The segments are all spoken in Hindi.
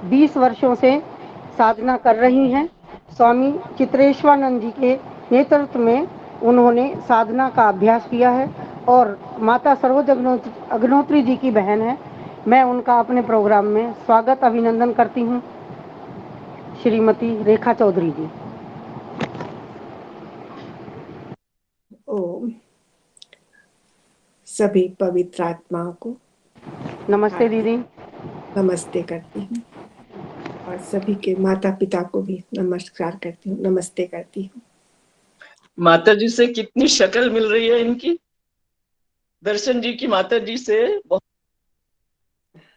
20 वर्षों से साधना कर रही हैं। स्वामी चित्रेश्वरानंद जी के नेतृत्व में उन्होंने साधना का अभ्यास किया है और माता सरोज अग्नोत्री जी की बहन है। मैं उनका अपने प्रोग्राम में स्वागत अभिनंदन करती हूँ। श्रीमती रेखा चौधरी जी। ओम। सभी पवित्र आत्माओं को नमस्ते दीदी। नमस्ते करती हूँ और सभी के माता पिता को भी नमस्कार करती हूँ, नमस्ते करती हूँ। माता जी से कितनी शक्ल मिल रही है इनकी। दर्शन जी की माता जी से बहुत।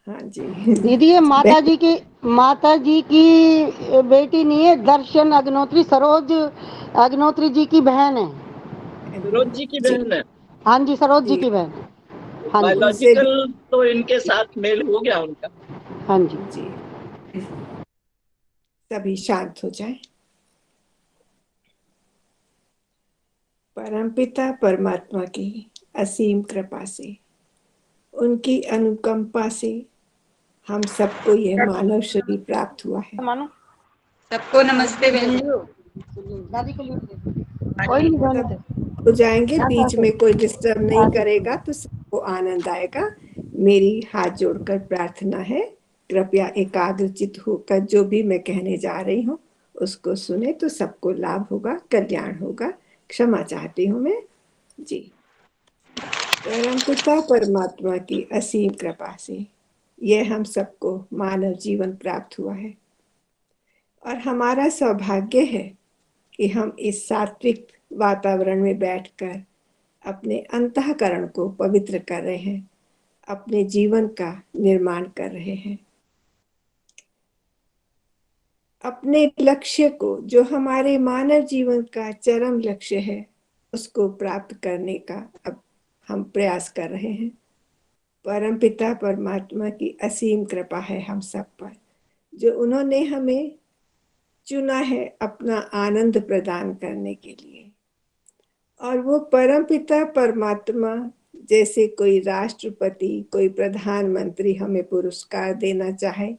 हाँ जी दीदी ये माता जी की बेटी नहीं है, दर्शन अग्नोत्री सरोज अग्नोत्री जी की बहन है। सरोज जी की बहन है। हाँ जी, सरोज जी जी की बहन। हाँ जी। उनसे भी बायोलॉजिकल तो इनके साथ मेल हो गया उनका। हाँ जी। जी सभी शांत हो जाए। परमपिता परमात्मा की असीम कृपा से, उनकी अनुकंपा से हम सबको यह मानव शरीर प्राप्त हुआ है। मानो सबको नमस्ते बहन जी। दादी को कोई नहीं जाने दे। हो जाएंगे, बीच में कोई डिस्टर्ब नहीं करेगा तो सबको आनंद आएगा। मेरी हाथ जोड़कर प्रार्थना है, कृपया एकाग्रचित होकर जो भी मैं कहने जा रही हूँ उसको सुने तो सबको लाभ होगा, कल्याण होगा। क्षमा चाहती हूँ मैं जी। परमपिता परमात्मा की असीम कृपा से यह हम सबको मानव जीवन प्राप्त हुआ है और हमारा सौभाग्य है कि हम इस सात्विक वातावरण में बैठकर अपने अंतःकरण को पवित्र कर रहे हैं, अपने जीवन का निर्माण कर रहे हैं। अपने लक्ष्य को, जो हमारे मानव जीवन का चरम लक्ष्य है, उसको प्राप्त करने का अब हम प्रयास कर रहे हैं। परमपिता परमात्मा की असीम कृपा है हम सब पर, जो उन्होंने हमें चुना है अपना आनंद प्रदान करने के लिए। और वो परमपिता परमात्मा जैसे कोई राष्ट्रपति, कोई प्रधानमंत्री हमें पुरस्कार देना चाहे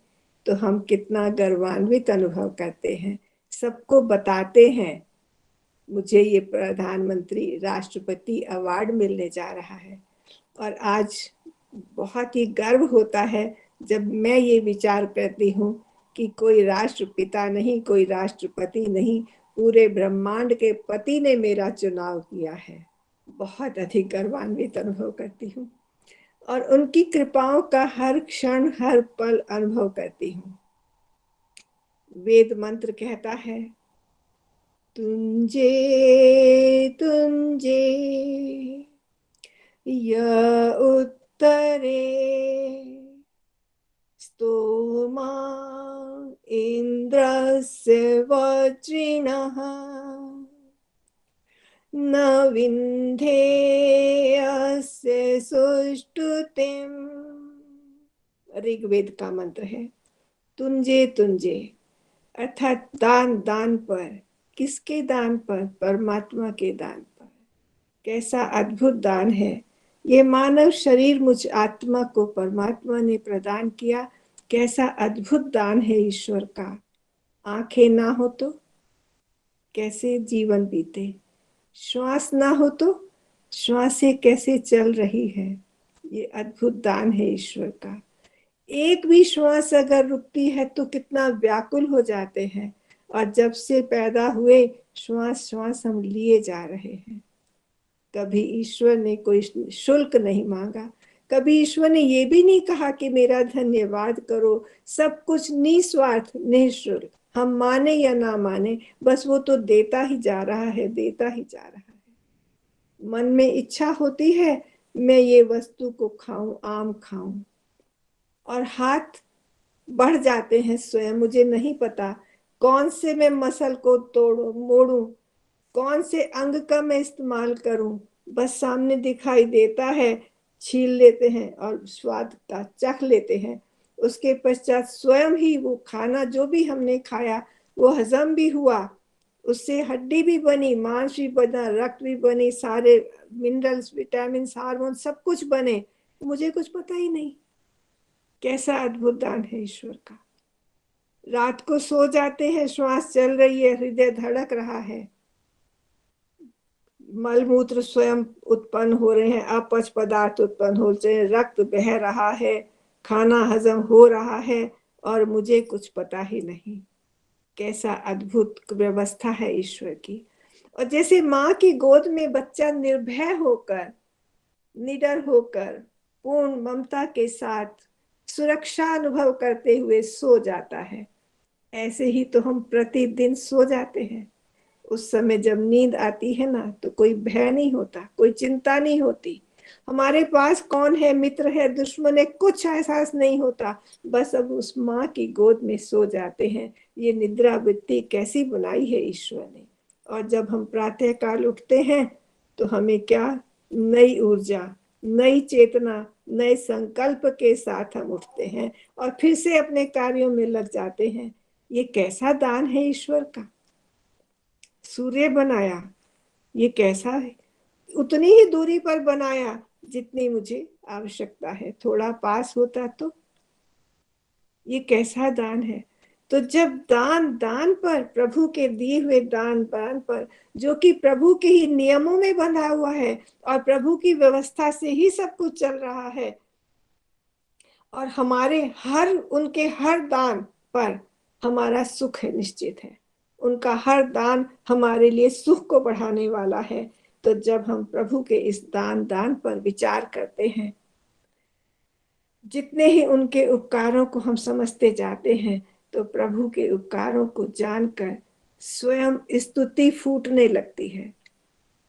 तो हम कितना गर्वान्वित अनुभव करते हैं, सबको बताते हैं मुझे ये प्रधानमंत्री राष्ट्रपति अवार्ड मिलने जा रहा है। और आज बहुत ही गर्व होता है जब मैं ये विचार करती हूँ कि कोई राष्ट्रपिता नहीं, कोई राष्ट्रपति नहीं, पूरे ब्रह्मांड के पति ने मेरा चुनाव किया है। बहुत अधिक गर्वान्वित अनुभव करती हूँ और उनकी कृपाओं का हर क्षण हर पल अनुभव करती हूँ। वेद मंत्र कहता है, तुंजे तुंजे य उत्तरे स्तोमा इंद्रस्य वज्रिणः न विन्धेयस्य सुष्टुतिम्। ऋग्वेद का मंत्र है। तुंजे तुंजे अर्थात दान, दान पर। किसके दान पर? परमात्मा के दान पर। कैसा अद्भुत दान है ये मानव शरीर, मुझ आत्मा को परमात्मा ने प्रदान किया। कैसा अद्भुत दान है ईश्वर का। आंखें ना हो तो कैसे जीवन बीते, श्वास ना हो तो श्वासें कैसे चल रही है। ये अद्भुत दान है ईश्वर का। एक भी श्वास अगर रुकती है तो कितना व्याकुल हो जाते हैं, और जब से पैदा हुए श्वास श्वास हम लिए जा रहे हैं। कभी ईश्वर ने कोई शुल्क नहीं मांगा, कभी ईश्वर ने ये भी नहीं कहा कि मेरा धन्यवाद करो। सब कुछ निस्वार्थ निःशुल्क, हम माने या ना माने, बस वो तो देता ही जा रहा है, देता ही जा रहा है। मन में इच्छा होती है मैं ये वस्तु को खाऊं, आम खाऊं, और हाथ बढ़ जाते हैं स्वयं। मुझे नहीं पता कौन से मैं मसल को तोड़ू मोड़ू, कौन से अंग का मैं इस्तेमाल करूं, बस सामने दिखाई देता है, छील लेते हैं और स्वाद का चख लेते हैं। उसके पश्चात स्वयं ही वो खाना जो भी हमने खाया वो हजम भी हुआ, उससे हड्डी भी बनी, मांस भी बना, रक्त भी बनी, सारे मिनरल्स, विटामिन, हार्मोन सब कुछ बने, मुझे कुछ पता ही नहीं। कैसा अद्भुत दान है ईश्वर का। रात को सो जाते हैं, श्वास चल रही है, हृदय धड़क रहा है, मलमूत्र स्वयं उत्पन्न हो रहे हैं, अपच पदार्थ उत्पन्न हो रहे हैं, रक्त बह रहा है, खाना हजम हो रहा है, और मुझे कुछ पता ही नहीं। कैसा अद्भुत व्यवस्था है ईश्वर की। और जैसे माँ की गोद में बच्चा निर्भय होकर, निडर होकर, पूर्ण ममता के साथ सुरक्षा अनुभव करते हुए सो जाता है, ऐसे ही तो हम प्रतिदिन सो जाते हैं। उस समय जब नींद आती है ना, तो कोई भय नहीं होता, कोई चिंता नहीं होती, हमारे पास कौन है, मित्र है, दुश्मन है, कुछ एहसास नहीं होता। बस अब उस माँ की गोद में सो जाते हैं। ये निद्रा वृत्ति कैसी बनाई है ईश्वर ने। और जब हम प्रातः काल उठते हैं तो हमें क्या, नई ऊर्जा, नई चेतना, नए संकल्प के साथ हम उठते हैं और फिर से अपने कार्यों में लग जाते हैं। ये कैसा दान है ईश्वर का। सूर्य बनाया, ये कैसा है, उतनी ही दूरी पर बनाया जितनी मुझे आवश्यकता है, थोड़ा पास होता तो। ये कैसा दान है। तो जब दान दान पर, प्रभु के दिए हुए दान दान पर, जो कि प्रभु के ही नियमों में बंधा हुआ है और प्रभु की व्यवस्था से ही सब कुछ चल रहा है, और हमारे उनके हर दान पर हमारा सुख है, निश्चित है। उनका हर दान हमारे लिए सुख को बढ़ाने वाला है। तो जब हम प्रभु के इस दान दान पर विचार करते हैं, जितने ही उनके उपकारों को हम समझते जाते हैं, तो प्रभु के उपकारों को जानकर स्वयं स्तुति फूटने लगती है।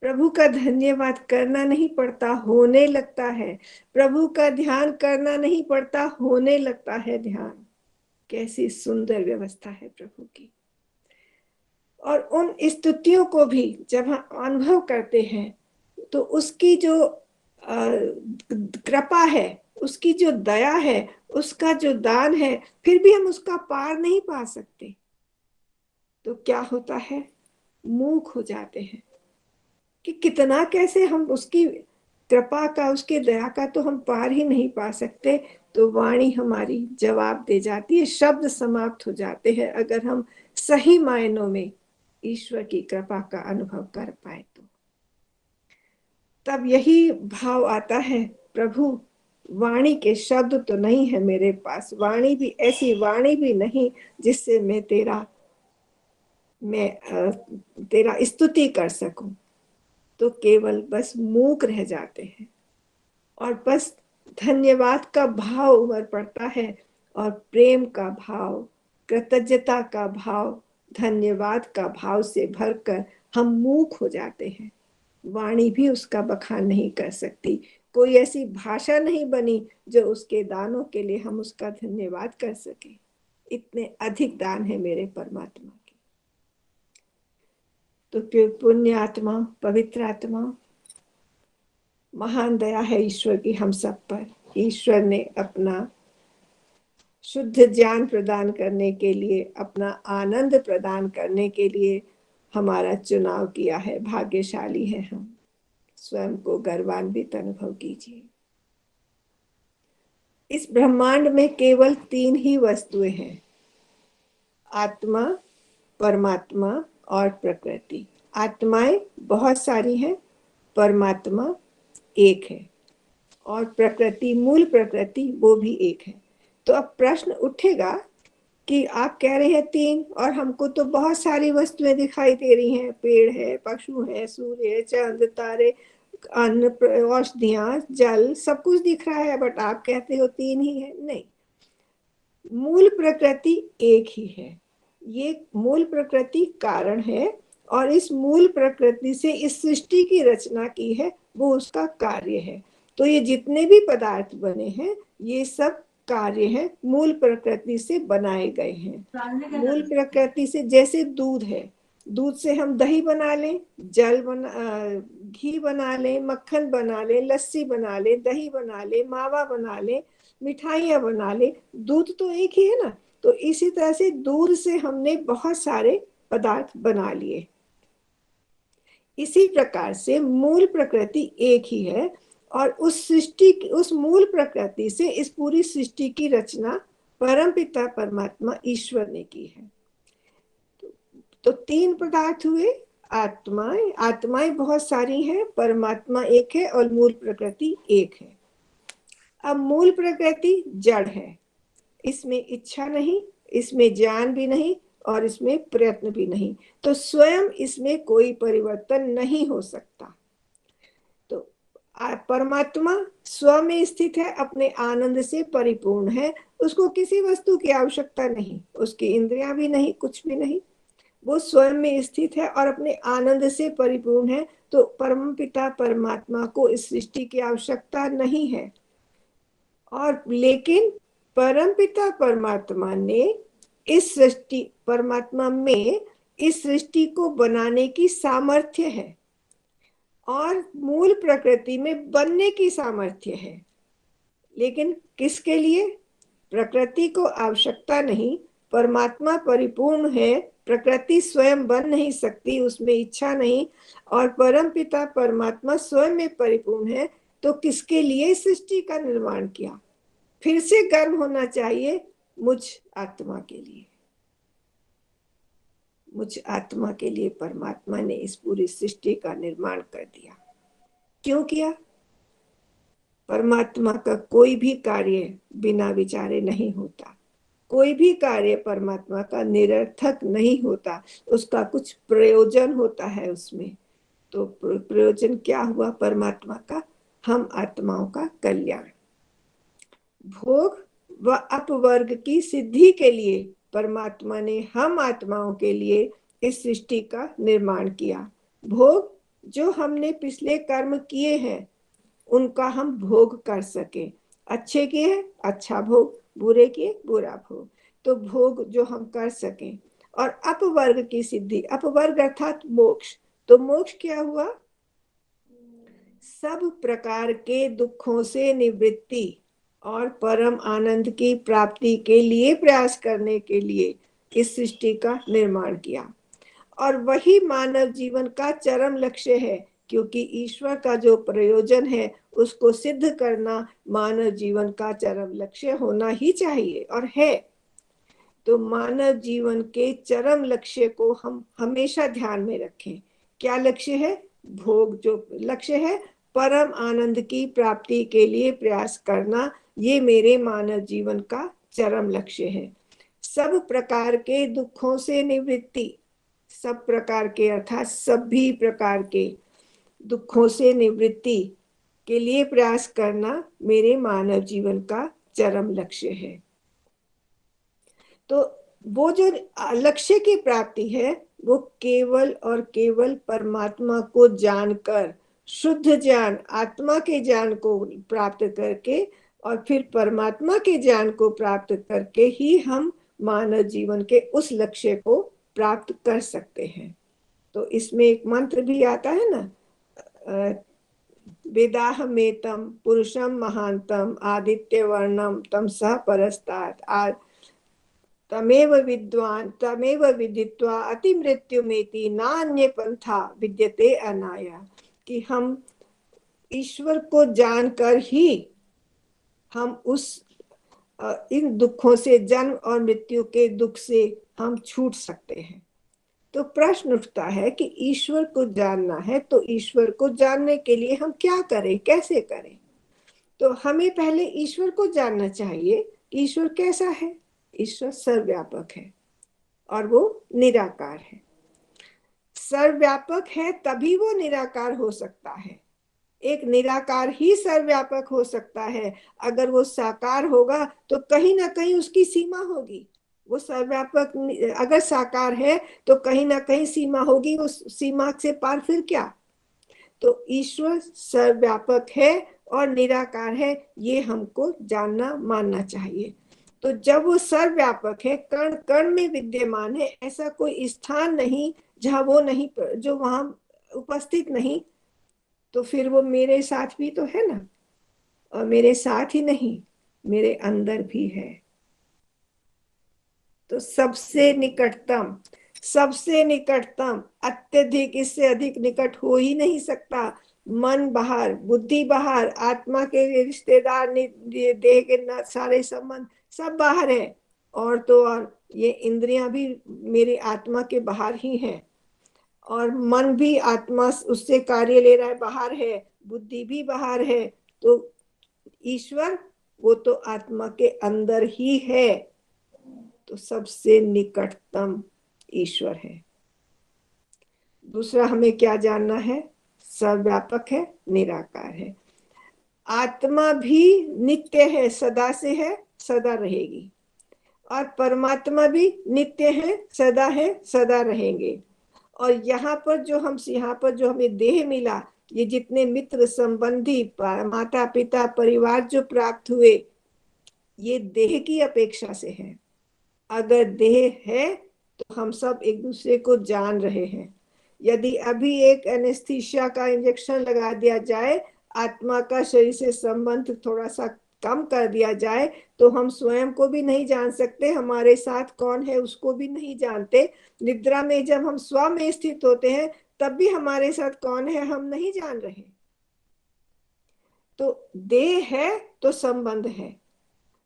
प्रभु का धन्यवाद करना नहीं पड़ता, होने लगता है। प्रभु का ध्यान करना नहीं पड़ता, होने लगता है ध्यान। कैसी सुंदर व्यवस्था है प्रभु की। और उन स्तुतियों को भी जब हम अनुभव करते हैं, तो उसकी जो कृपा है, उसकी जो दया है, उसका जो दान है, फिर भी हम उसका पार नहीं पा सकते। तो क्या होता है, मूक हो जाते हैं कि कितना, कैसे हम उसकी कृपा का, उसकी दया का तो हम पार ही नहीं पा सकते। तो वाणी हमारी जवाब दे जाती है, शब्द समाप्त हो जाते हैं, अगर हम सही मायनों में ईश्वर की कृपा का अनुभव कर पाए तो। तब यही भाव आता है, प्रभु वाणी के शब्द तो नहीं है मेरे पास, वाणी भी ऐसी वाणी भी नहीं जिससे मैं तेरा स्तुति कर सकूं। तो केवल बस मूक रह जाते हैं और बस धन्यवाद का भाव उमड़ पड़ता है, और प्रेम का भाव, कृतज्ञता का भाव, धन्यवाद का भाव से भरकर हम मूक हो जाते हैं। वाणी भी उसका बखान नहीं कर सकती, कोई ऐसी भाषा नहीं बनी जो उसके दानों के लिए हम उसका धन्यवाद कर सके। इतने अधिक दान है मेरे परमात्मा के। तो पुण्य आत्मा, पवित्र आत्मा, महान दया है ईश्वर की हम सब पर। ईश्वर ने अपना शुद्ध ज्ञान प्रदान करने के लिए, अपना आनंद प्रदान करने के लिए हमारा चुनाव किया है। भाग्यशाली है हम। स्वयं को गर्वान्वित अनुभव कीजिए। इस ब्रह्मांड में केवल 3 ही वस्तुएं हैं, आत्मा, परमात्मा और प्रकृति। आत्माएं बहुत सारी हैं, परमात्मा एक है, और प्रकृति, मूल प्रकृति, वो भी एक है। तो अब प्रश्न उठेगा कि आप कह रहे हैं 3, और हमको तो बहुत सारी वस्तुएं दिखाई दे रही हैं, पेड़ है, पशु है, सूर्य, चंद्र, तारे, अन्न, औषधियां, जल, सब कुछ दिख रहा है, बट आप कहते हो 3 ही है। नहीं, मूल प्रकृति एक ही है। ये मूल प्रकृति कारण है, और इस मूल प्रकृति से इस सृष्टि की रचना की है, वो उसका कार्य है। तो ये जितने भी पदार्थ बने हैं, ये सब कार्य है, मूल प्रकृति से बनाए गए हैं। मूल प्रकृति से, जैसे दूध है, दूध से हम दही बना लें, घी बना लें, मक्खन बना लें, लस्सी बना लें, दही बना लें, मावा बना लें, मिठाइयाँ बना लें, दूध तो एक ही है ना। तो इसी तरह से दूध से हमने बहुत सारे पदार्थ बना लिए। इसी प्रकार से मूल प्रकृति एक ही है, और उस मूल प्रकृति से इस पूरी सृष्टि की रचना परम पिता परमात्मा ईश्वर ने की है। तो तीन पदार्थ हुए, आत्माएं बहुत सारी हैं, परमात्मा एक है और मूल प्रकृति एक है। अब मूल प्रकृति जड़ है, इसमें इच्छा नहीं, इसमें ज्ञान भी नहीं और इसमें प्रयत्न भी नहीं, तो स्वयं इसमें कोई परिवर्तन नहीं हो सकता। तो परमात्मा स्व में स्थित है, अपने आनंद से परिपूर्ण है, उसको किसी वस्तु की आवश्यकता नहीं, उसकी इंद्रियां भी नहीं, कुछ भी नहीं, वो स्वयं में स्थित है और अपने आनंद से परिपूर्ण है। तो परम पिता परमात्मा को इस सृष्टि की आवश्यकता नहीं है। और लेकिन परम पिता परमात्मा ने इस सृष्टि, परमात्मा में इस सृष्टि को बनाने की सामर्थ्य है और मूल प्रकृति में बनने की सामर्थ्य है। लेकिन किसके लिए? प्रकृति को आवश्यकता नहीं, परमात्मा परिपूर्ण है, प्रकृति स्वयं बन नहीं सकती, उसमें इच्छा नहीं, और परम पिता परमात्मा स्वयं में परिपूर्ण है, तो किसके लिए सृष्टि का निर्माण किया? फिर से गर्व होना चाहिए, मुझ आत्मा के लिए। मुझ आत्मा के लिए परमात्मा ने इस पूरी सृष्टि का निर्माण कर दिया। क्यों किया? परमात्मा का कोई भी कार्य बिना विचारे नहीं होता, कोई भी कार्य परमात्मा का निरर्थक नहीं होता, उसका कुछ प्रयोजन होता है उसमें। तो प्रयोजन क्या हुआ परमात्मा का? हम आत्माओं का कल्याण। भोग व अपवर्ग की सिद्धि के लिए परमात्मा ने हम आत्माओं के लिए इस सृष्टि का निर्माण किया। भोग जो हमने पिछले कर्म किए हैं उनका हम भोग कर सके, अच्छे किए अच्छा भोग, बुरे किए बुरा भोग, तो भोग जो हम कर सकें। और अपवर्ग की सिद्धि, अपवर्ग अर्थात मोक्ष। तो मोक्ष क्या हुआ? सब प्रकार के दुखों से निवृत्ति और परम आनंद की प्राप्ति के लिए प्रयास करने के लिए इस सृष्टि का निर्माण किया। और वही मानव जीवन का चरम लक्ष्य है, क्योंकि ईश्वर का जो प्रयोजन है उसको सिद्ध करना मानव जीवन का चरम लक्ष्य होना ही चाहिए और है। तो मानव जीवन के चरम लक्ष्य को हम हमेशा ध्यान में रखें। क्या लक्ष्य है? भोग जो लक्ष्य है, परम आनंद की प्राप्ति के लिए प्रयास करना, ये मेरे मानव जीवन का चरम लक्ष्य है। सब प्रकार के दुखों से निवृत्ति, सब प्रकार के अर्थात सभी प्रकार के दुखों से निवृत्ति के लिए प्रयास करना मेरे मानव जीवन का चरम लक्ष्य है। तो वो जो लक्ष्य की प्राप्ति है वो केवल और केवल परमात्मा को जानकर, शुद्ध ज्ञान, आत्मा के ज्ञान को प्राप्त करके और फिर परमात्मा के ज्ञान को प्राप्त करके ही हम मानव जीवन के उस लक्ष्य को प्राप्त कर सकते हैं। तो इसमें एक मंत्र भी आता है ना, वेदाहमेतम पुरुषम महांतम आदित्य वर्णम तम सह परस्तात् तमेव विद्वान तमेव विदित्वा अति मृत्युमेति नान्य पंथा विद्यते अनाया। कि हम ईश्वर को जानकर ही हम उस इन दुखों से, जन्म और मृत्यु के दुख से हम छूट सकते हैं। तो प्रश्न उठता है कि ईश्वर को जानना है तो ईश्वर को जानने के लिए हम क्या करें, कैसे करें? तो हमें पहले ईश्वर को जानना चाहिए कि ईश्वर कैसा है। ईश्वर सर्वव्यापक है और वो निराकार है। सर्वव्यापक है तभी वो निराकार हो सकता है। एक निराकार ही सर्वव्यापक हो सकता है। अगर वो साकार होगा तो कहीं ना कहीं उसकी सीमा होगी। वो सर्वव्यापक अगर साकार है तो कहीं ना कहीं सीमा होगी, उस सीमा से पार फिर क्या? तो ईश्वर सर्वव्यापक है और निराकार है, ये हमको जानना मानना चाहिए। तो जब वो सर्वव्यापक है, कण कण में विद्यमान है, ऐसा कोई स्थान नहीं जहां वो नहीं, जो वहां उपस्थित नहीं, तो फिर वो मेरे साथ भी तो है ना। और मेरे साथ ही नहीं, मेरे अंदर भी है। तो सबसे निकटतम, सबसे निकटतम, अत्यधिक, इससे अधिक निकट हो ही नहीं सकता। मन बाहर, बुद्धि बाहर, आत्मा के रिश्तेदार, देह के सारे संबंध सब बाहर है। और तो और ये इंद्रियां भी मेरे आत्मा के बाहर ही हैं, और मन भी आत्मा उससे कार्य ले रहा है, बाहर है, बुद्धि भी बाहर है। तो ईश्वर वो तो आत्मा के अंदर ही है। तो सबसे निकटतम ईश्वर है। दूसरा हमें क्या जानना है? सर्वव्यापक है, निराकार है। आत्मा भी नित्य है, सदा से है, सदा रहेगी। और परमात्मा भी नित्य है, सदा है, सदा रहेंगे। और यहाँ पर जो हमें देह मिला, ये जितने मित्र संबंधी माता पिता परिवार जो प्राप्त हुए, ये देह की अपेक्षा से है। अगर देह है तो हम सब एक दूसरे को जान रहे हैं। यदि अभी एक एनेस्थीसिया का इंजेक्शन लगा दिया जाए, आत्मा का शरीर से संबंध थोड़ा सा कम कर दिया जाए, तो हम स्वयं को भी नहीं जान सकते, हमारे साथ कौन है उसको भी नहीं जानते। निद्रा में जब हम स्व में स्थित होते हैं, तब भी हमारे साथ कौन है हम नहीं जान रहे। तो देह है तो संबंध है।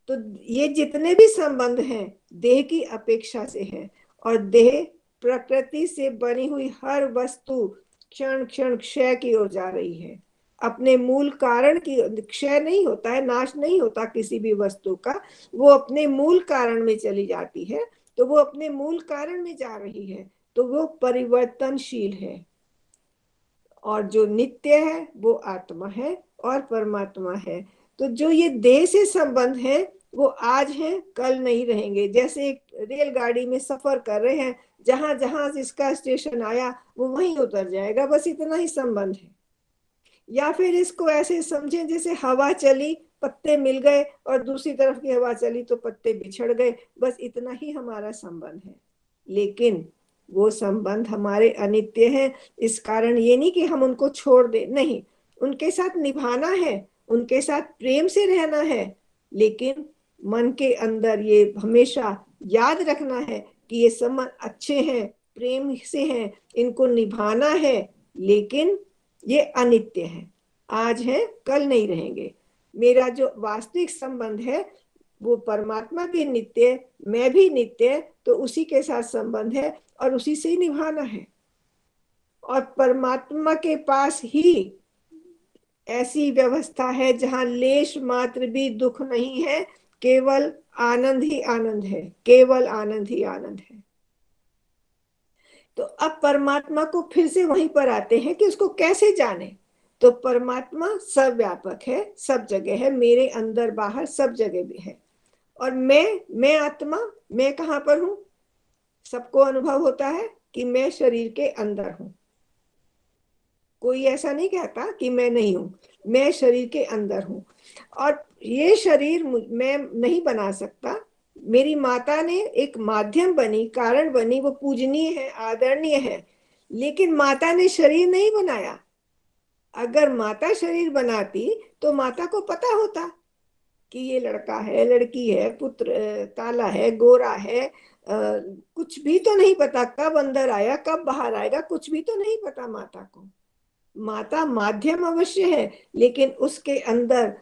तो ये जितने भी संबंध हैं देह की अपेक्षा से हैं। और देह प्रकृति से बनी हुई हर वस्तु क्षण क्षण क्षय की ओर जा रही है। अपने मूल कारण की क्षय नहीं होता है, नाश नहीं होता किसी भी वस्तु का, वो अपने मूल कारण में चली जाती है। तो वो अपने मूल कारण में जा रही है, तो वो परिवर्तनशील है। और जो नित्य है वो आत्मा है और परमात्मा है। तो जो ये देह से संबंध है वो आज है, कल नहीं रहेंगे। जैसे एक रेलगाड़ी में सफर कर रहे हैं, जहां जहां जिसका स्टेशन आया वो वहीं उतर जाएगा, बस इतना ही संबंध है। या फिर इसको ऐसे समझें जैसे हवा चली, पत्ते मिल गए, और दूसरी तरफ की हवा चली तो पत्ते बिछड़ गए, बस इतना ही हमारा संबंध है। लेकिन वो संबंध हमारे अनित्य हैं। इस कारण ये नहीं कि हम उनको छोड़ दे, नहीं, उनके साथ निभाना है, उनके साथ प्रेम से रहना है। लेकिन मन के अंदर ये हमेशा याद रखना है कि ये संबंध अच्छे हैं, प्रेम से हैं, इनको निभाना है। लेकिन ये अनित्य है, आज है कल नहीं रहेंगे। मेरा जो वास्तविक संबंध है वो परमात्मा भी नित्य, मैं भी नित्य, तो उसी के साथ संबंध है और उसी से ही निभाना है। और परमात्मा के पास ही ऐसी व्यवस्था है जहां लेश मात्र भी दुख नहीं है, केवल आनंद ही आनंद है, केवल आनंद ही आनंद है। तो अब परमात्मा को फिर से वहीं पर आते हैं कि उसको कैसे जाने। तो परमात्मा सर्वव्यापक है, सब जगह है, मेरे अंदर बाहर सब जगह भी है। और मैं आत्मा, मैं कहाँ पर हूं? सबको अनुभव होता है कि मैं शरीर के अंदर हूं। कोई ऐसा नहीं कहता कि मैं नहीं हूं, मैं शरीर के अंदर हूं। और ये शरीर मैं नहीं बना सकता। मेरी माता ने एक माध्यम बनी, कारण बनी, वो पूजनीय है, आदरणीय है, लेकिन माता ने शरीर नहीं बनाया। अगर माता शरीर बनाती तो माता को पता होता कि ये लड़का है, लड़की है, पुत्र काला है, गोरा है, कुछ भी तो नहीं पता, कब अंदर आया कब बाहर आएगा, कुछ भी तो नहीं पता माता को। माता माध्यम अवश्य है, लेकिन उसके अंदर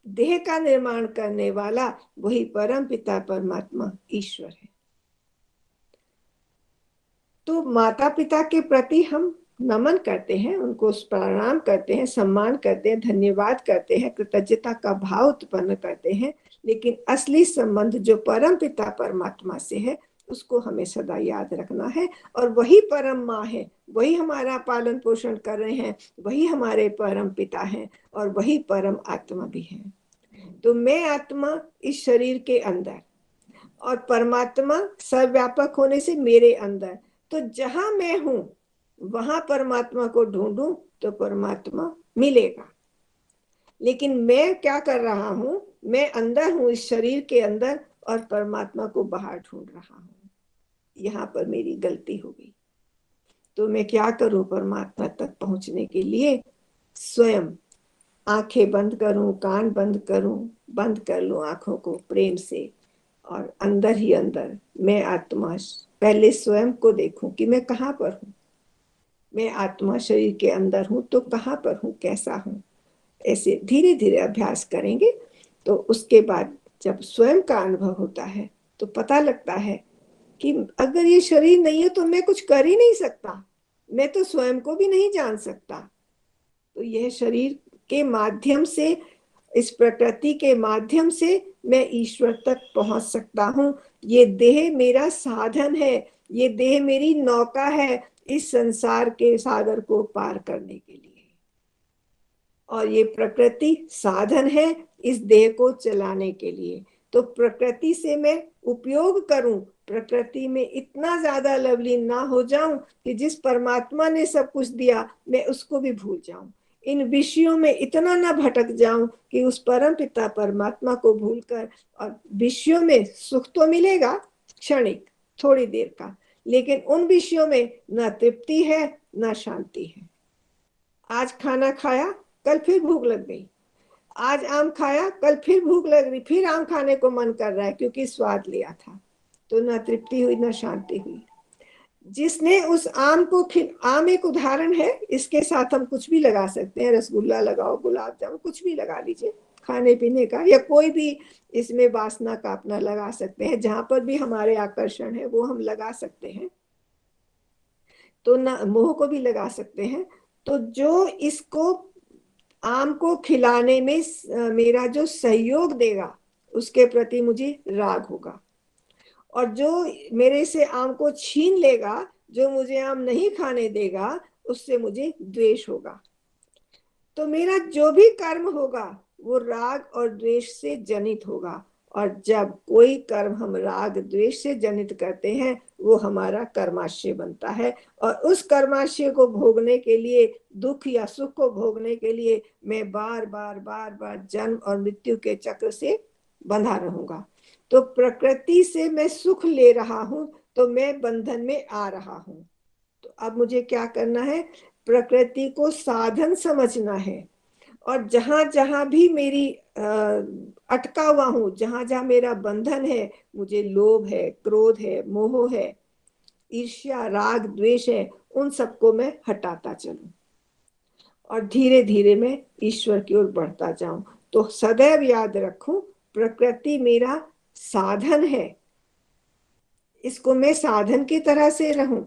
देह का निर्माण करने वाला वही परम पिता परमात्मा ईश्वर है। तो माता पिता के प्रति हम नमन करते हैं, उनको प्रणाम करते हैं, सम्मान करते हैं, धन्यवाद करते हैं, कृतज्ञता का भाव उत्पन्न करते हैं। लेकिन असली संबंध जो परम पिता परमात्मा से है उसको हमें सदा याद रखना है। और वही परम माँ है, वही हमारा पालन पोषण कर रहे हैं, वही हमारे परम पिता हैं, और वही परम आत्मा भी है। तो मैं आत्मा इस शरीर के अंदर, और परमात्मा सर्वव्यापक होने से मेरे अंदर। तो जहां मैं हूं वहां परमात्मा को ढूंढूं तो परमात्मा मिलेगा। लेकिन मैं क्या कर रहा हूं? मैं अंदर हूं इस शरीर के अंदर, और परमात्मा को बाहर ढूंढ रहा हूं। यहाँ पर मेरी गलती हो गई। तो मैं क्या करूं परमात्मा तक पहुंचने के लिए? स्वयं आंखें बंद करूं, कान बंद करूं, बंद कर लूं आंखों को प्रेम से, और अंदर ही अंदर मैं आत्मा पहले स्वयं को देखूं कि मैं कहाँ पर हूँ। मैं आत्मा शरीर के अंदर हूँ तो कहाँ पर हूँ, कैसा हूँ। ऐसे धीरे धीरे अभ्यास करेंगे तो उसके बाद जब स्वयं का अनुभव होता है तो पता लगता है कि अगर ये शरीर नहीं है तो मैं कुछ कर ही नहीं सकता, मैं तो स्वयं को भी नहीं जान सकता। तो यह शरीर के माध्यम से, इस प्रकृति के माध्यम से मैं ईश्वर तक पहुंच सकता हूँ। ये देह मेरा साधन है, ये देह मेरी नौका है इस संसार के सागर को पार करने के लिए, और ये प्रकृति साधन है इस देह को चलाने के लिए। तो प्रकृति से मैं उपयोग करूं, प्रकृति में इतना ज्यादा लवलीन ना हो जाऊं कि जिस परमात्मा ने सब कुछ दिया मैं उसको भी भूल जाऊं, इन विषयों में इतना ना भटक जाऊं कि उस परम पिता परमात्मा को भूलकर, और विषयों में सुख तो मिलेगा क्षणिक थोड़ी देर का, लेकिन उन विषयों में ना तृप्ति है ना शांति है। आज खाना खाया, कल फिर भूख लग गई, आज आम खाया, कल फिर भूख लग रही, फिर आम खाने को मन कर रहा है क्योंकि स्वाद लिया था। तो ना तृप्ति हुई ना शांति हुई। जिसने उस आम को आम एक उदाहरण है, इसके साथ हम कुछ भी लगा सकते हैं, रसगुल्ला लगाओ, गुलाब जामुन, कुछ भी लगा लीजिए खाने पीने का, या कोई भी इसमें वासना का अपना लगा सकते हैं, जहां पर भी हमारे आकर्षण है वो हम लगा सकते हैं। तो ना मोह को भी लगा सकते हैं। तो जो इसको आम को खिलाने में मेरा जो सहयोग देगा उसके प्रति मुझे राग होगा, और जो मेरे से आम को छीन लेगा, जो मुझे आम नहीं खाने देगा, उससे मुझे द्वेष होगा। तो मेरा जो भी कर्म होगा वो राग और द्वेष से जनित होगा, और जब कोई कर्म हम राग द्वेष से जनित करते हैं वो हमारा कर्माशय बनता है, और उस कर्माशय को भोगने के लिए, दुख या सुख को भोगने के लिए मैं बार बार जन्म और मृत्यु के चक्र से बंधा रहूंगा। तो प्रकृति से मैं सुख ले रहा हूं तो मैं बंधन में आ रहा हूं। तो अब मुझे क्या करना है, प्रकृति को साधन समझना है, और जहां जहां भी मेरी अटका हुआ हूं, जहां जहां मेरा बंधन है, मुझे लोभ है, क्रोध है, मोह है, ईर्ष्या, राग, द्वेष है, उन सबको मैं हटाता चलूं, और धीरे धीरे मैं ईश्वर की ओर बढ़ता जाऊं। तो सदैव याद रखूं, प्रकृति मेरा साधन है, इसको मैं साधन की तरह से रहूं,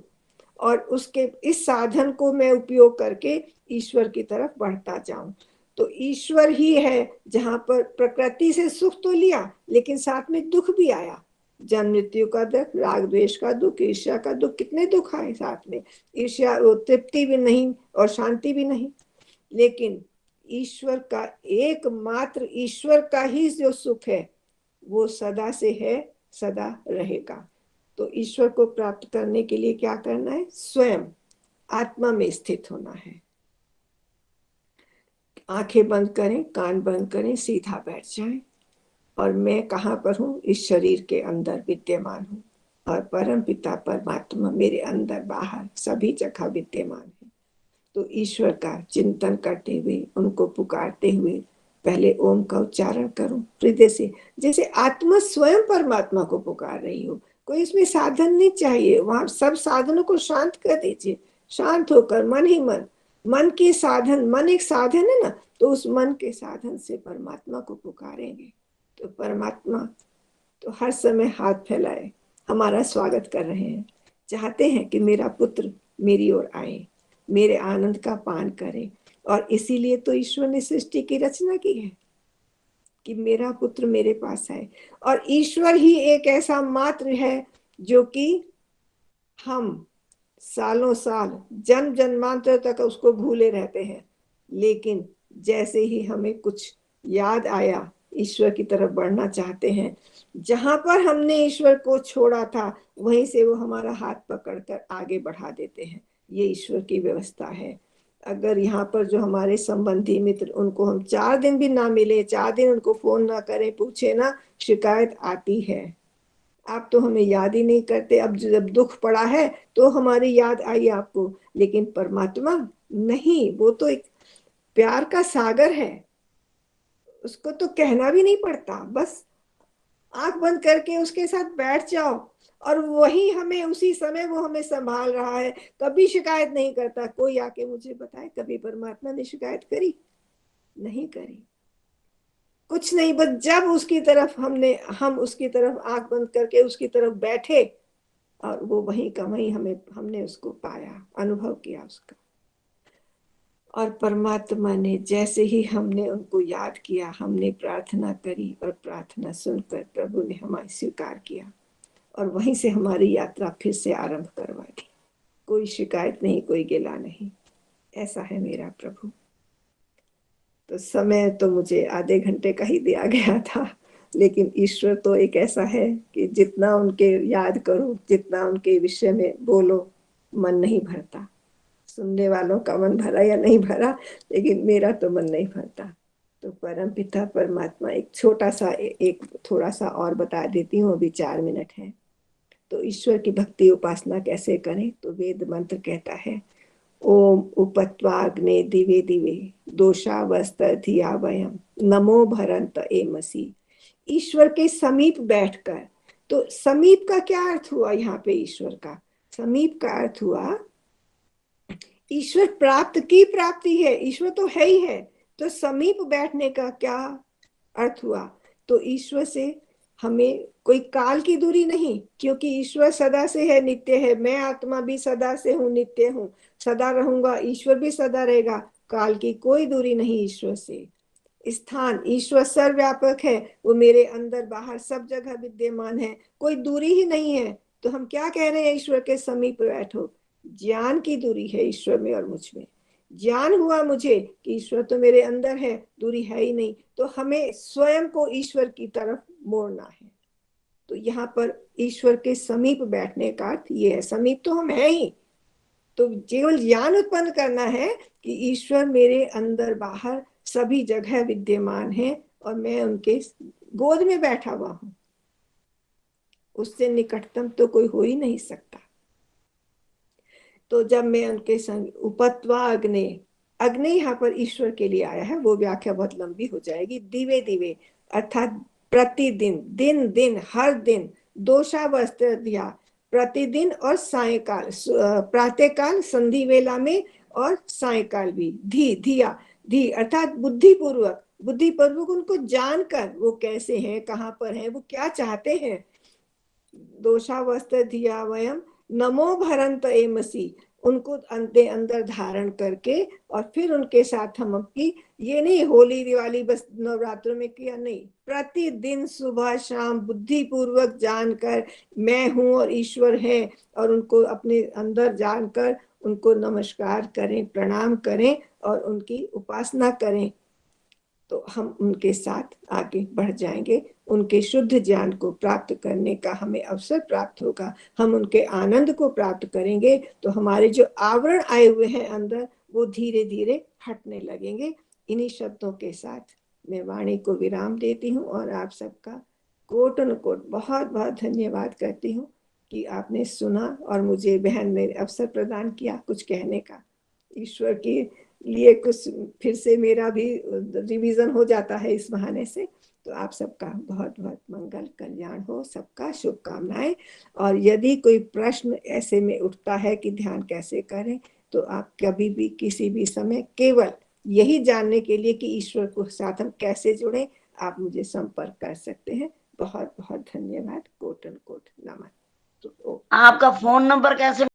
और उसके इस साधन को मैं उपयोग करके ईश्वर की तरफ बढ़ता जाऊं। तो ईश्वर ही है जहां पर प्रकृति से सुख तो लिया लेकिन साथ में दुख भी आया, जन्म मृत्यु का दुख, राग द्वेष का दुख, ईर्ष्या का दुख, कितने दुख आए साथ में। ईर्ष्या, तृप्ति भी नहीं और शांति भी नहीं, लेकिन ईश्वर का एकमात्र, ईश्वर का ही जो सुख है वो सदा से है, सदा रहेगा। तो ईश्वर को प्राप्त करने के लिए क्या करना है, स्वयं आत्मा में स्थित होना है। आंखें बंद करें, कान बंद करें, सीधा बैठ जाएं, और मैं कहाँ पर हूँ, इस शरीर के अंदर विद्यमान हूँ, और परम पिता परमात्मा मेरे अंदर बाहर सभी जगह विद्यमान है। तो ईश्वर का चिंतन करते हुए, उनको पुकारते हुए पहले ओम का उच्चारण करूं हृदय से, जैसे आत्मा स्वयं परमात्मा को पुकार रही हो। कोई इसमें साधन नहीं चाहिए, वहां सब साधनों को शांत कर दीजिए, शांत होकर मन ही मन के साधन, मन एक साधन है ना, तो उस मन के साधन से परमात्मा को पुकारेंगे तो परमात्मा तो हर समय हाथ फैलाए हमारा स्वागत कर रहे हैं, चाहते हैं कि मेरा पुत्र मेरी ओर आए, मेरे आनंद का पान करे। और इसीलिए तो ईश्वर ने सृष्टि की रचना की है कि मेरा पुत्र मेरे पास है। और ईश्वर ही एक ऐसा मात्र है जो कि हम सालों साल, जन्म जन्मांतर तक उसको भूले रहते हैं, लेकिन जैसे ही हमें कुछ याद आया, ईश्वर की तरफ बढ़ना चाहते हैं, जहां पर हमने ईश्वर को छोड़ा था वहीं से वो हमारा हाथ पकड़कर आगे बढ़ा देते हैं। ये ईश्वर की व्यवस्था है। अगर यहाँ पर जो हमारे संबंधी मित्र, उनको हम 4 दिन भी ना मिले, 4 दिन उनको फोन ना करें, पूछे ना, शिकायत आती है। आप तो हमें याद ही नहीं करते, अब जब दुख पड़ा है तो हमारी याद आई आपको, लेकिन परमात्मा नहीं, वो तो एक प्यार का सागर है, उसको तो कहना भी नहीं पड़ता, बस आंख बंद करके उसके साथ बैठ जाओ, और वही हमें उसी समय वो हमें संभाल रहा है, कभी शिकायत नहीं करता। कोई आके मुझे बताए कभी परमात्मा ने शिकायत करी? नहीं करी। कुछ नहीं, बस जब उसकी तरफ हम उसकी तरफ आंख बंद करके उसकी तरफ बैठे और वो वहीं का वहीं हमने उसको पाया, अनुभव किया उसका। और परमात्मा ने जैसे ही हमने उनको याद किया, हमने प्रार्थना करी और प्रार्थना सुनकर प्रभु ने हमारी स्वीकार किया और वहीं से हमारी यात्रा फिर से आरंभ करवा दी। कोई शिकायत नहीं, कोई गिला नहीं। ऐसा है मेरा प्रभु। तो समय तो मुझे आधे घंटे का ही दिया गया था, लेकिन ईश्वर तो एक ऐसा है कि जितना उनके याद करो, जितना उनके विषय में बोलो, मन नहीं भरता। सुनने वालों का मन भरा या नहीं भरा, लेकिन मेरा तो मन नहीं भरता। तो परम पिता परमात्मा एक छोटा सा एक थोड़ा सा और बता देती हूँ, अभी 4 मिनट है। तो ईश्वर की भक्ति उपासना कैसे करें? तो वेद मंत्र कहता है, ओम उपत्वाग्ने दिवे दिवे दोषावस्त्र धिया वयम नमो भरंत एमसी। ईश्वर के समीप बैठकर, तो समीप का क्या अर्थ हुआ यहाँ पे? ईश्वर का समीप का अर्थ हुआ ईश्वर प्राप्त की प्राप्ति है, ईश्वर तो है ही है। तो समीप बैठने का क्या अर्थ हुआ? तो ईश्वर से हमें कोई काल की दूरी नहीं, क्योंकि ईश्वर सदा से है, नित्य है। मैं आत्मा भी सदा से हूँ, नित्य हूँ, सदा रहूंगा। ईश्वर भी सदा रहेगा, काल की कोई दूरी नहीं ईश्वर से। स्थान, ईश्वर सर्वव्यापक है, वो मेरे अंदर बाहर सब जगह विद्यमान है, कोई दूरी ही नहीं है। तो हम क्या कह रहे हैं? ईश्वर के समीप बैठो। ज्ञान की दूरी है ईश्वर में और मुझ में। ज्ञान हुआ मुझे कि ईश्वर तो मेरे अंदर है, दूरी है ही नहीं। तो हमें स्वयं को ईश्वर की तरफ मोड़ना है। तो यहाँ पर ईश्वर के समीप बैठने का अर्थ ये है, समीप तो हम है ही। तो केवल ज्ञान उत्पन्न करना है कि ईश्वर मेरे अंदर बाहर सभी जगह विद्यमान है और मैं उनके गोद में बैठा हुआ हूं। उससे निकटतम तो कोई हो ही नहीं सकता। तो जब मैं उनके संग उपत्वा अग्नि, अग्नि यहाँ पर ईश्वर के लिए आया है, वो व्याख्या बहुत लंबी हो जाएगी। दिवे दिवे अर्थात प्रतिदिन, दिन दिन, हर दिन। दोषावस्त्र दिया, प्रतिदिन और सायकाल, प्रातःकाल संधि वेला में और सायकाल भी। धी धिया, धी अर्थात बुद्धिपूर्वक, बुद्धिपूर्वक उनको जानकर वो कैसे हैं, कहाँ पर हैं, वो क्या चाहते हैं। दोषावस्त्र धिया वयम नमो भरंत एमसी, उनको अंदर धारण करके और फिर उनके साथ हम अपनी, ये नहीं होली दिवाली बस नवरात्रों में किया, नहीं, प्रतिदिन सुबह शाम बुद्धिपूर्वक जानकर मैं हूं और ईश्वर है, और उनको अपने अंदर जानकर उनको नमस्कार करें, प्रणाम करें और उनकी उपासना करें। तो हम उनके साथ आगे बढ़ जाएंगे। उनके शुद्ध ज्ञान को प्राप्त करने का हमें अवसर प्राप्त होगा। हम उनके आनंद को प्राप्त करेंगे तो हमारे जो आवरण आए हुए हैं अंदर, वो धीरे धीरे हटने लगेंगे। इन्हीं शब्दों के साथ मैं वाणी को विराम देती हूँ और आप सबका कोट अनकोट बहुत बहुत धन्यवाद करती हूँ कि आपने सुना और मुझे बहन ने अवसर प्रदान किया कुछ कहने का। ईश्वर के लिए कुछ फिर से मेरा भी रिवीजन हो जाता है इस बहाने से। तो आप सबका बहुत बहुत मंगल कल्याण हो, सबका शुभकामनाएं। और यदि कोई प्रश्न ऐसे में उठता है कि ध्यान कैसे करें, तो आप कभी भी किसी भी समय केवल यही जानने के लिए कि ईश्वर को साथ हम कैसे जुड़ें, आप मुझे संपर्क कर सकते हैं। बहुत बहुत धन्यवाद। कोट एंड कोट नमन। आपका फोन नंबर कैसे